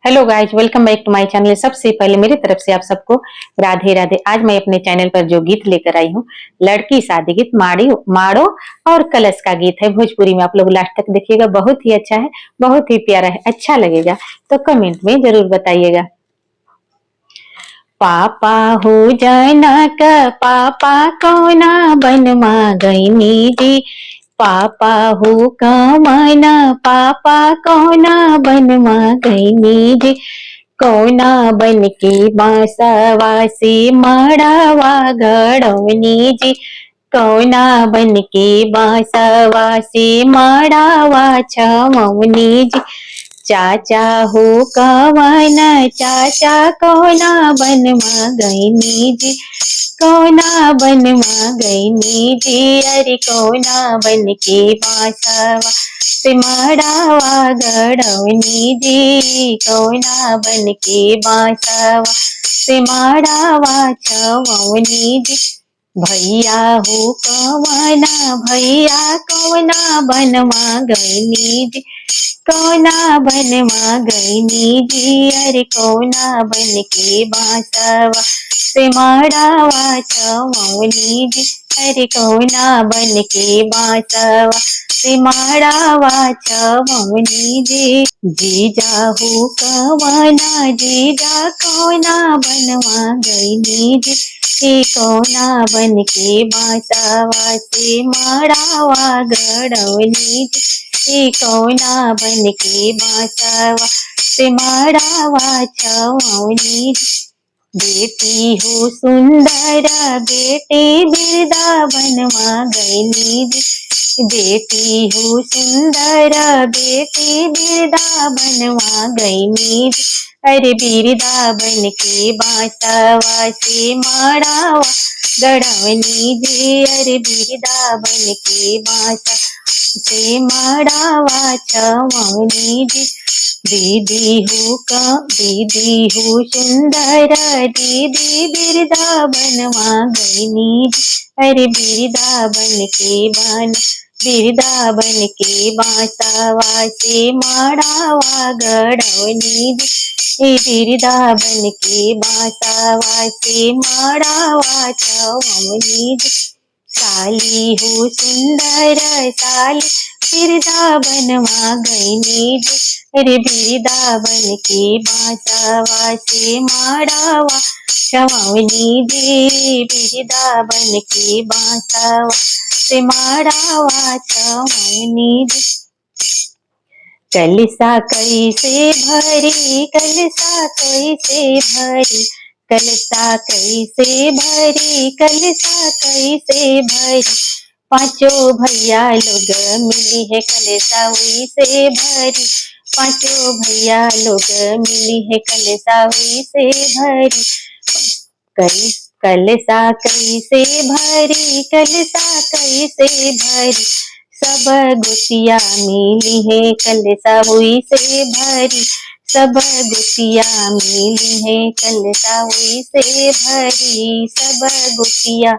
Hello guys, welcome back to my channel. सबसे पहले मेरी तरफ से आप सबको राधे राधे। आज मैं अपने चैनल पर जो गीत लेकर आई हूँ, लड़की शादी गीत माड़ो और कलश का गीत है भोजपुरी में। आप लोग लास्ट तक देखिएगा, बहुत ही अच्छा है, बहुत ही प्यारा है, अच्छा लगेगा तो कमेंट में जरूर बताइएगा। पापा हो जनक पापा कौना बनमा गईनी जी, पापा हो कमन पापा कौना बनमा गईनी जी, कौना बन के बांसवा से मड़वा गड़वनी जी, कौना बन के बांसवा से मड़वा छमौनी जी, चाचा हो कवन चाचा कौना बन गईनी जी, कौना बन गईनी जी, अरे कौना बन के बांसवा से मड़वा गड़वनी जी, कौना बन के बांसवा से मड़वा छवनी जी, भैया हो कवना भैया कौना बनवा गईनी जी, कौना बनवा गईनी जी, अरे कौना बन के बांसवा से मड़वा छवनी जी, अरे कौना बन के बांसवा से मड़वा छवनी जी, जीजा हो कवना जीजा कौना बनवा गईनी जी, कौना बन के बांसवा से मड़वा गड़वनी जी, कौना बन के बांसवा से मड़वा छवनी जी, बेटी हो सुंदर बेटी बिरदा बनवा गईनी जी, बेटी हो सुंदर बेटी बिरदा बनवा गईनी जी, अरे बिरदा बन के बांसवा से मड़वा गड़वनी जी, अरे बिरदा बन के बांसवा से मड़वा छवनी जी, दीदी हो सुंदर दीदी बिरदा बनवा गईनी जी, अरे बिरदा बन के बांसवा से मड़वा गड़वनी जी, बिरदा बन के बांसवा से मड़वा छवनी जी, साली हो सुंदर साली बिरदा बनवा गईनी जी, अरे बिरदा बन के बांसवा से मड़वा छवनी जी, बिरदा बन के बांसवा से मड़वा छवनी जी, कलसा कैसे भरी कलसा कैसे भरी कलसा कैसे भरी कलसा कैसे भरी, पांचों भैया लोग मिली है कलसा हुई से भरी, पांचों भैया लोग मिली है कलसा हुई से भरी, कलसा कैसे भरी कलसा कैसे भरी, सब गुतिया मिली है कलसा हुई से भरी, सब गुतिया मिली है कलसा हुई से भरी, सब गुतिया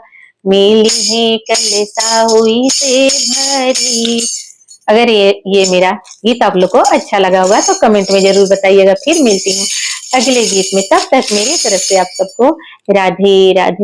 मिली है कलसा हुई से भरी। अगर ये मेरा गीत आप लोग को अच्छा लगा होगा तो कमेंट में जरूर बताइएगा। फिर मिलती हूँ अगले गीत में, तब तक मेरी तरफ से आप सबको राधे राधे।